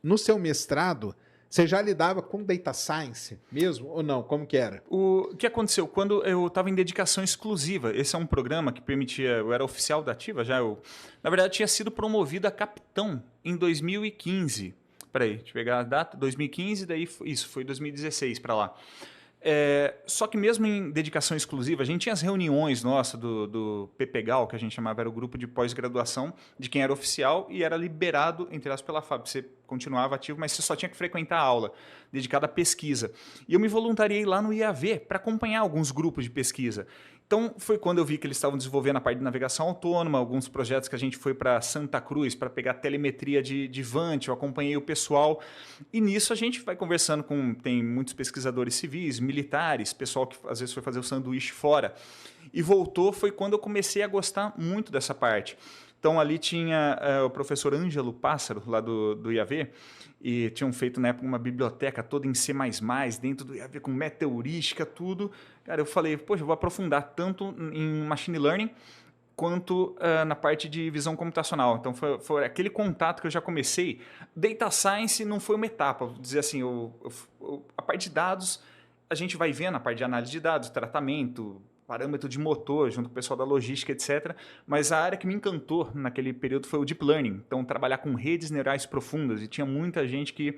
no seu mestrado, você já lidava com data science mesmo ou não? Como que era? O que aconteceu? Quando eu estava em dedicação exclusiva, esse é um programa que permitia, eu era oficial da ativa já, na verdade tinha sido promovido a capitão em 2015. Peraí, deixa eu pegar a data, 2015, daí isso, foi 2016 para lá. Só que mesmo em dedicação exclusiva, a gente tinha as reuniões nossas do PPGAL, que a gente chamava, era o grupo de pós-graduação de quem era oficial e era liberado, entre aspas, pela FAB. Você continuava ativo, mas você só tinha que frequentar a aula dedicada à pesquisa. E eu me voluntariei lá no IAV para acompanhar alguns grupos de pesquisa. Então, foi quando eu vi que eles estavam desenvolvendo a parte de navegação autônoma, alguns projetos que a gente foi para Santa Cruz para pegar telemetria de Vant, eu acompanhei o pessoal. E nisso a gente vai conversando tem muitos pesquisadores civis, militares, pessoal que às vezes foi fazer o sanduíche fora. E voltou, foi quando eu comecei a gostar muito dessa parte. Então, ali tinha o professor Ângelo Pássaro, lá do IAV, e tinham feito na época uma biblioteca toda em C++, dentro do IAV, com meteorística, tudo. Cara, eu falei, poxa, eu vou aprofundar tanto em machine learning quanto na parte de visão computacional. Então, foi aquele contato que eu já comecei. Data Science não foi uma etapa, vou dizer assim, a parte de dados, a gente vai vendo a parte de análise de dados, tratamento, parâmetro de motor, junto com o pessoal da logística, etc. Mas a área que me encantou naquele período foi o Deep Learning. Então, trabalhar com redes neurais profundas, e tinha muita gente que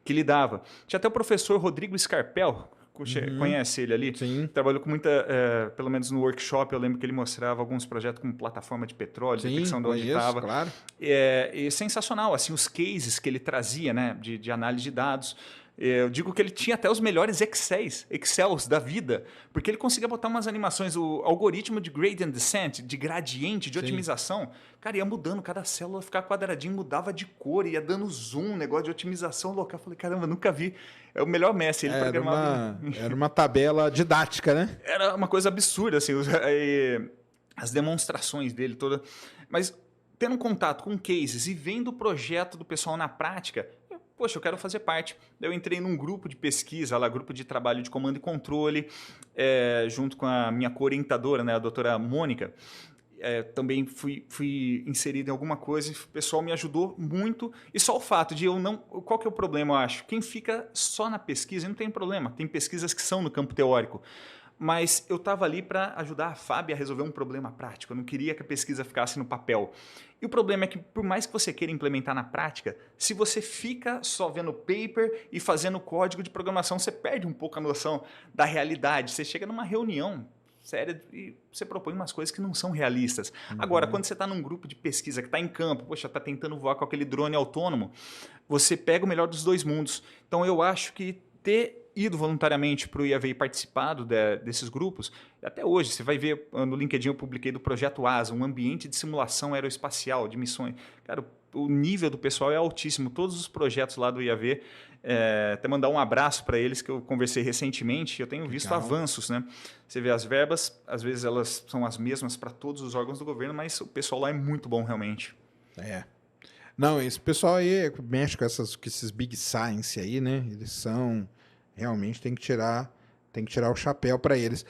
lidava. Tinha até o professor Rodrigo Scarpel, conhece ele ali? Sim. Trabalhou com muita, pelo menos no workshop, eu lembro que ele mostrava alguns projetos com plataforma de petróleo, detecção de onde estava. Claro. E sensacional, assim, os cases que ele trazia, né, de análise de dados. Eu digo que ele tinha até os melhores Excels da vida, porque ele conseguia botar umas animações, o algoritmo de gradient descent, de gradiente, de otimização, cara, ia mudando, cada célula ficava quadradinho, mudava de cor, ia dando zoom, negócio de otimização local. Eu falei, caramba, nunca vi. É o melhor mestre, ele programava... Era uma tabela didática, né? Era uma coisa absurda, assim, as demonstrações dele toda. Mas tendo contato com cases e vendo o projeto do pessoal na prática, poxa, eu quero fazer parte. Eu entrei num grupo de pesquisa, lá, grupo de trabalho de comando e controle, junto com a minha co-orientadora, né, a doutora Mônica. Também fui inserido em alguma coisa e o pessoal me ajudou muito. E só o fato de eu não... Qual que é o problema, eu acho? Quem fica só na pesquisa, não tem problema. Tem pesquisas que são no campo teórico. Mas eu estava ali para ajudar a FAB a resolver um problema prático. Eu não queria que a pesquisa ficasse no papel. E o problema é que, por mais que você queira implementar na prática, se você fica só vendo paper e fazendo código de programação, você perde um pouco a noção da realidade. Você chega numa reunião séria e você propõe umas coisas que não são realistas. Agora, quando você está num grupo de pesquisa que está em campo, poxa, está tentando voar com aquele drone autônomo, você pega o melhor dos dois mundos. Então, eu acho que ter ido voluntariamente para o IAV e participado desses grupos, até hoje, você vai ver no LinkedIn, eu publiquei do Projeto ASA, um ambiente de simulação aeroespacial, de missões. Cara, o nível do pessoal é altíssimo, todos os projetos lá do IAV, até mandar um abraço para eles, que eu conversei recentemente, eu tenho visto avanços, né? Você vê as verbas, às vezes elas são as mesmas para todos os órgãos do governo, mas o pessoal lá é muito bom realmente. Não, esse pessoal aí mexe com esses big science aí, né? Eles são... Realmente tem que tirar o chapéu para eles.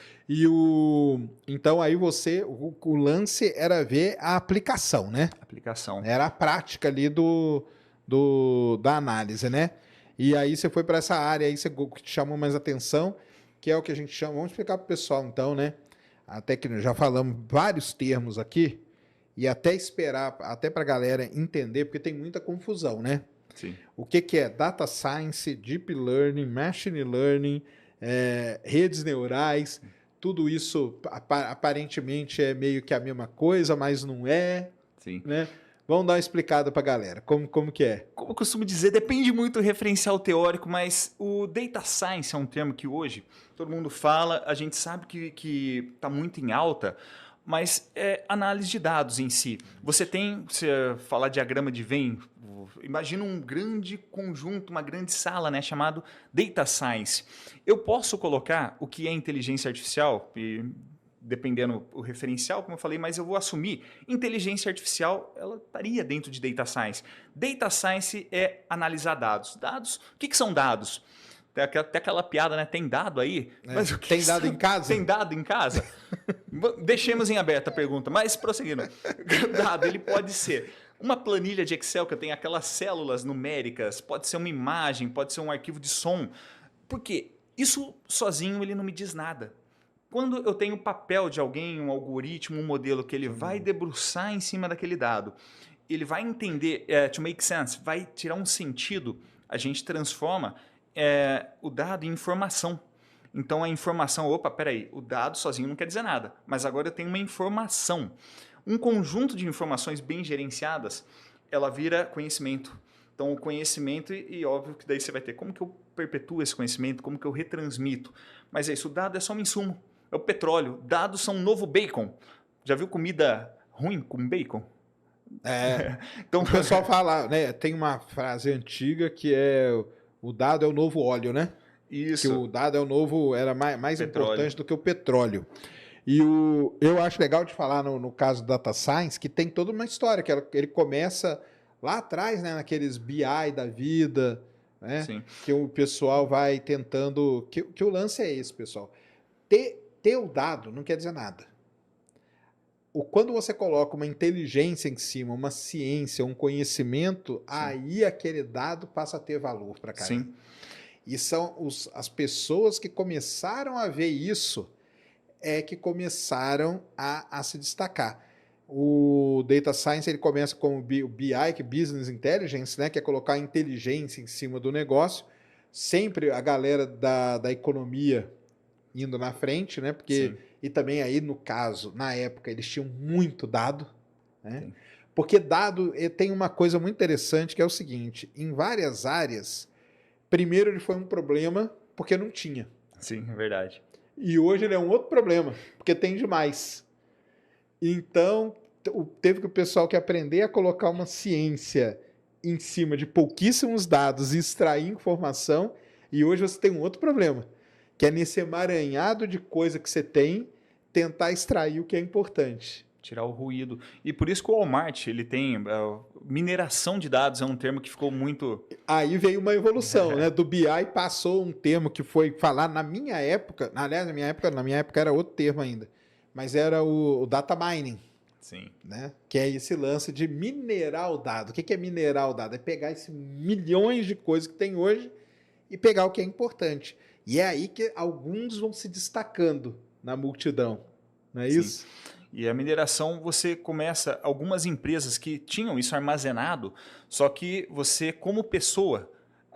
Então aí o lance era ver a aplicação, né? Aplicação. Era a prática ali da análise, né? E aí você foi para essa área aí que te chamou mais atenção, que é o que a gente chama. Vamos explicar para o pessoal então, né? Até que já falamos vários termos aqui e até para a galera entender, porque tem muita confusão, né? Sim. O que é Data Science, Deep Learning, Machine Learning, redes neurais, tudo isso aparentemente é meio que a mesma coisa, mas não é. Sim. Né? Vamos dar uma explicada para a galera, como que é? Como eu costumo dizer, depende muito do referencial teórico, mas o Data Science é um termo que hoje todo mundo fala, a gente sabe que está muito em alta, mas é análise de dados em si. Você falar diagrama de Venn, imagina um grande conjunto, uma grande sala, né, chamado Data Science. Eu posso colocar o que é inteligência artificial, e dependendo do referencial, como eu falei, mas eu vou assumir inteligência artificial, ela estaria dentro de Data Science. Data Science é analisar dados. Dados, o que são dados? Tem até aquela piada, né? Tem dado aí? Mas tem dado em casa? Tem dado em casa? Deixemos em aberto a pergunta, mas prosseguindo. Dado, ele pode ser Uma planilha de Excel que eu tenho aquelas células numéricas, pode ser uma imagem, pode ser um arquivo de som. Por quê? Isso sozinho ele não me diz nada. Quando eu tenho o papel de alguém, um algoritmo, um modelo que ele vai debruçar em cima daquele dado, ele vai entender, to make sense, vai tirar um sentido, a gente transforma o dado em informação. Então a informação, opa, peraí, o dado sozinho não quer dizer nada, mas agora eu tenho uma informação. Um conjunto de informações bem gerenciadas, ela vira conhecimento. Então o conhecimento, e óbvio que daí você vai ter como que eu perpetuo esse conhecimento, como que eu retransmito. Mas é isso, o dado é só um insumo, é o petróleo, dados são um novo bacon. Já viu comida ruim com bacon? Então o pessoal fala, né, tem uma frase antiga que é o dado é o novo óleo, né? Isso. Que o dado é o novo, era mais Petróleo. importante do que o petróleo. E eu acho legal de falar no caso do Data Science que tem toda uma história, que ele começa lá atrás, né, naqueles BI da vida, né? Sim. Que o pessoal vai tentando... Que o lance é esse, pessoal. Ter o dado não quer dizer nada. Quando você coloca uma inteligência em cima, uma ciência, um conhecimento, aí aquele dado passa a ter valor para cá. Sim. E são as pessoas que começaram a ver isso que começaram a se destacar. O Data Science ele começa com o BI, que é Business Intelligence, né, que é colocar a inteligência em cima do negócio. Sempre a galera da economia indo na frente, né? Porque, e também aí, no caso, na época, eles tinham muito dado, né? Sim. Porque dado tem uma coisa muito interessante, que é o seguinte, em várias áreas, primeiro ele foi um problema porque não tinha. Sim, é verdade. E hoje ele é um outro problema, porque tem demais. Então, teve que o pessoal que aprender a colocar uma ciência em cima de pouquíssimos dados e extrair informação, e hoje você tem um outro problema, que é nesse emaranhado de coisa que você tem, tentar extrair o que é importante. Tirar o ruído. E por isso que o Walmart, ele tem... mineração de dados é um termo que ficou muito... Aí veio uma evolução, né? Do BI passou um termo que foi falar na minha época, aliás, na minha época era outro termo ainda, mas era o data mining. Sim. Né? Que é esse lance de minerar o dado. O que é minerar o dado? É pegar esses milhões de coisas que tem hoje e pegar o que é importante. E é aí que alguns vão se destacando na multidão, não é isso? E a mineração, você começa... Algumas empresas que tinham isso armazenado, só que você, como pessoa...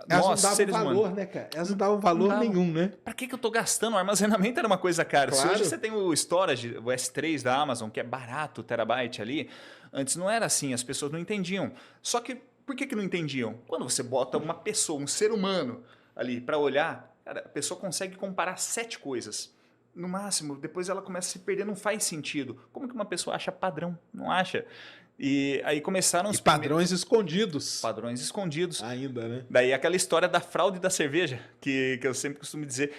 Elas não davam valor, né, cara? Elas não davam valor nenhum, né? Para que eu tô gastando? O armazenamento era uma coisa cara. Claro. Se hoje você tem o storage, o S3 da Amazon, que é barato, o terabyte ali, antes não era assim, as pessoas não entendiam. Só que, por que não entendiam? Quando você bota uma pessoa, um ser humano ali para olhar, cara, a pessoa consegue comparar 7 coisas. No máximo, depois ela começa a se perder, não faz sentido. Como que uma pessoa acha padrão? Não acha. E aí começaram os padrões escondidos. Padrões escondidos. Ainda, né? Daí aquela história da fraude da cerveja, que eu sempre costumo dizer.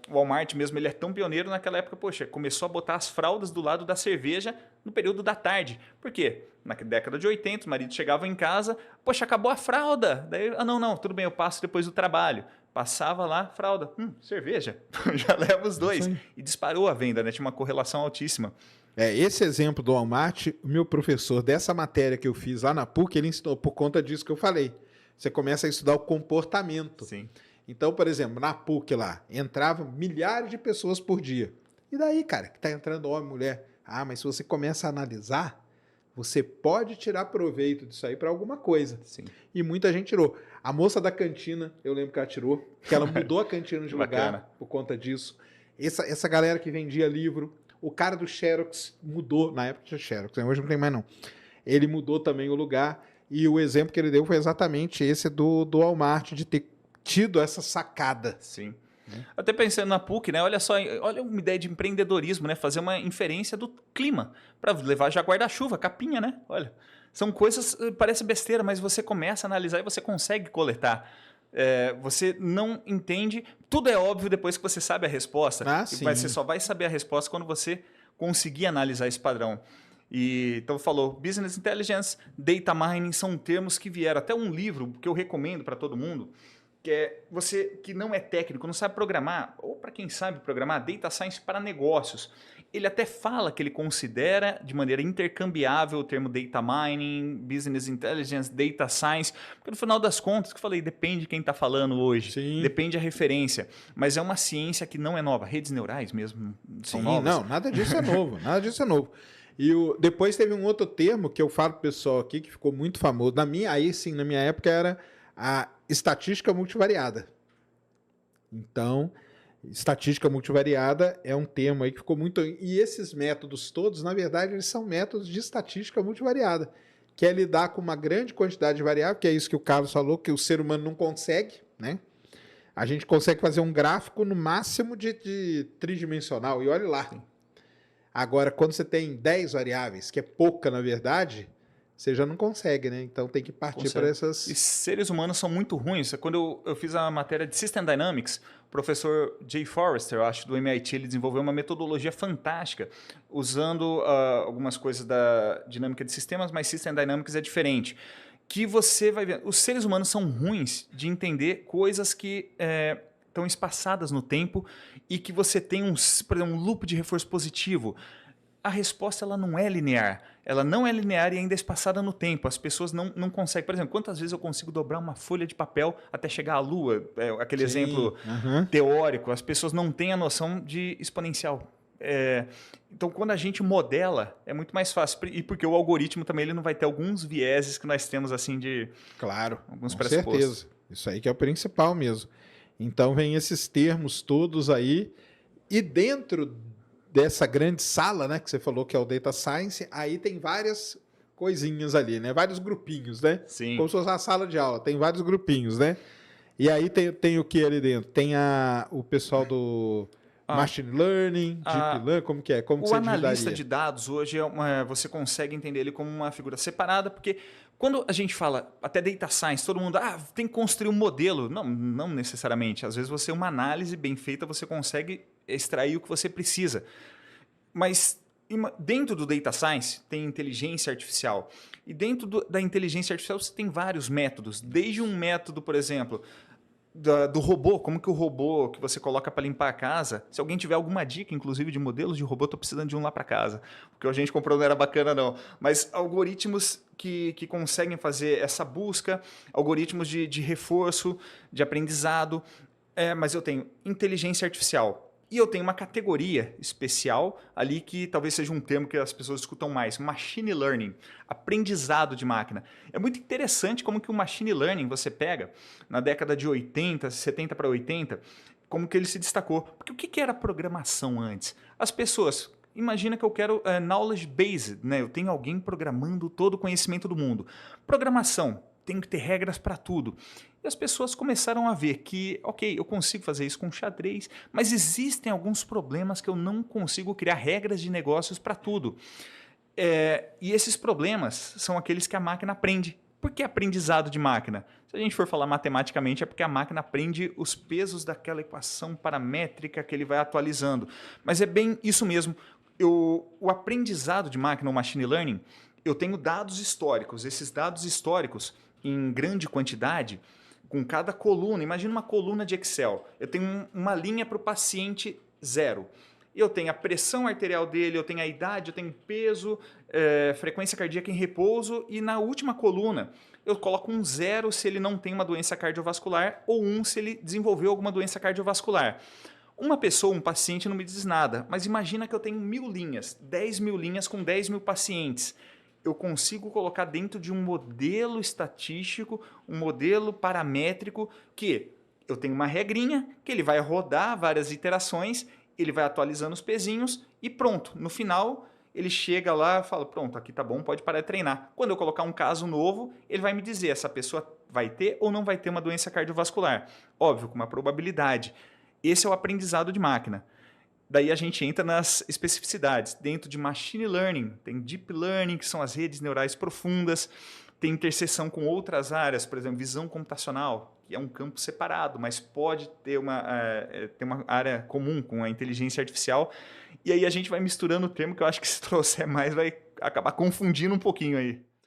O Walmart mesmo, ele é tão pioneiro naquela época, poxa, começou a botar as fraldas do lado da cerveja no período da tarde. Por quê? Na década de 80, o marido chegava em casa, poxa, acabou a fralda. Daí, não, tudo bem, eu passo depois do trabalho. Passava lá, fralda, cerveja, já leva os dois. E disparou a venda, né? Tinha uma correlação altíssima. Esse exemplo do Walmart, o meu professor dessa matéria que eu fiz lá na PUC, ele ensinou por conta disso que eu falei. Você começa a estudar o comportamento. Sim. Então, por exemplo, na PUC lá, entravam milhares de pessoas por dia. E daí, cara, que tá entrando homem, mulher? Mas se você começa a analisar, você pode tirar proveito disso aí para alguma coisa. Sim. E muita gente tirou. A moça da cantina, eu lembro que ela tirou, que ela mudou a cantina de lugar por conta disso. Essa galera que vendia livro, o cara do Xerox mudou, na época tinha Xerox, hoje não tem mais não. Ele mudou também o lugar, e o exemplo que ele deu foi exatamente esse do Walmart, de ter tido essa sacada. Sim. Até pensando na PUC, né? Olha só, olha uma ideia de empreendedorismo, né? Fazer uma inferência do clima para levar já guarda-chuva, capinha, né? Olha, são coisas, parece besteira, mas você começa a analisar e você consegue coletar. Você não entende, tudo é óbvio depois que você sabe a resposta. Sim. Mas você só vai saber a resposta quando você conseguir analisar esse padrão. Então falou, Business Intelligence, Data Mining são termos que vieram. Até um livro que eu recomendo para todo mundo, que é você que não é técnico, não sabe programar, ou para quem sabe programar, Data Science para negócios. Ele até fala que ele considera de maneira intercambiável o termo data mining, business intelligence, data science, porque no final das contas, que eu falei, depende de quem está falando hoje, Sim. depende da referência, mas é uma ciência que não é nova. Redes neurais mesmo são Sim, novas. não, nada disso é novo, nada disso é novo. E depois teve um outro termo que eu falo pro pessoal aqui, que ficou muito famoso. Aí sim, na minha época, era a estatística multivariada. Então, estatística multivariada é um termo aí que ficou muito... E esses métodos todos, na verdade, eles são métodos de estatística multivariada, que é lidar com uma grande quantidade de variáveis, que é isso que o Carlos falou, que o ser humano não consegue, né? A gente consegue fazer um gráfico no máximo de tridimensional, e olha lá. Agora, quando você tem 10 variáveis, que é pouca, na verdade, você já não consegue, né? Então tem que partir para essas... E seres humanos são muito ruins. Quando eu fiz a matéria de System Dynamics, o professor Jay Forrester, eu acho, do MIT, ele desenvolveu uma metodologia fantástica, usando algumas coisas da dinâmica de sistemas, mas System Dynamics é diferente. Que você vai ver, os seres humanos são ruins de entender coisas que estão espaçadas no tempo e que você tem por exemplo, um loop de reforço positivo. A resposta ela não é linear. Ela não é linear e ainda é espaçada no tempo. As pessoas não conseguem. Por exemplo, quantas vezes eu consigo dobrar uma folha de papel até chegar à Lua? Aquele exemplo teórico. As pessoas não têm a noção de exponencial. Então, quando a gente modela, é muito mais fácil. E porque o algoritmo também ele não vai ter alguns vieses que nós temos assim de... Claro, alguns com pressupostos. certeza. Isso aí que é o principal mesmo. Então, vem esses termos todos aí. E dentro dessa grande sala, né, que você falou que é o Data Science, aí tem várias coisinhas ali, né? Vários grupinhos, né? Sim. Como se fosse uma sala de aula, tem vários grupinhos, né? E aí tem o que ali dentro? Tem o pessoal do Machine Learning, Deep Learning, como que é? Como que o você analista dividaria? de dados hoje, você consegue entender ele como uma figura separada, porque quando a gente fala até Data Science, todo mundo tem que construir um modelo. Não necessariamente. Às vezes você uma análise bem feita, você consegue extrair o que você precisa. Mas dentro do Data Science tem inteligência artificial. E dentro da inteligência artificial você tem vários métodos. Desde um método, por exemplo, do robô, como que o robô que você coloca para limpar a casa, se alguém tiver alguma dica, inclusive de modelos de robô, estou precisando de um lá para casa. O que a gente comprou não era bacana não. Mas algoritmos que conseguem fazer essa busca, algoritmos de reforço, de aprendizado. Mas eu tenho inteligência artificial. E eu tenho uma categoria especial ali que talvez seja um termo que as pessoas escutam mais, machine learning, aprendizado de máquina. É muito interessante como que o machine learning você pega na década de 80, 70 para 80, como que ele se destacou. Porque o que era programação antes? As pessoas... Imagina que eu quero knowledge based, né? Eu tenho alguém programando todo o conhecimento do mundo. Programação, tem que ter regras para tudo. E as pessoas começaram a ver que, ok, eu consigo fazer isso com xadrez, mas existem alguns problemas que eu não consigo criar regras de negócios para tudo. E esses problemas são aqueles que a máquina aprende. Por que aprendizado de máquina? Se a gente for falar matematicamente, é porque a máquina aprende os pesos daquela equação paramétrica que ele vai atualizando. Mas é bem isso mesmo. O aprendizado de máquina, o machine learning, eu tenho dados históricos. Esses dados históricos, em grande quantidade, com cada coluna, imagina uma coluna de Excel. Eu tenho uma linha para o paciente 0. Eu tenho a pressão arterial dele, eu tenho a idade, eu tenho peso, frequência cardíaca em repouso e na última coluna eu coloco um 0 se ele não tem uma doença cardiovascular ou 1 se ele desenvolveu alguma doença cardiovascular. Uma pessoa, um paciente não me diz nada, mas imagina que eu tenho 1000 linhas, 10.000 linhas com 10.000 pacientes. Eu consigo colocar dentro de um modelo estatístico, um modelo paramétrico que eu tenho uma regrinha que ele vai rodar várias iterações, ele vai atualizando os pezinhos e pronto. No final, ele chega lá e fala, pronto, aqui tá bom, pode parar de treinar. Quando eu colocar um caso novo, ele vai me dizer, essa pessoa vai ter ou não vai ter uma doença cardiovascular. Óbvio, com uma probabilidade. Esse é o aprendizado de máquina. Daí a gente entra nas especificidades. Dentro de machine learning, tem deep learning, que são as redes neurais profundas, tem interseção com outras áreas, por exemplo, visão computacional, que é um campo separado, mas pode ter uma área comum com a inteligência artificial. E aí a gente vai misturando o termo, que eu acho que se trouxer mais vai acabar confundindo um pouquinho aí.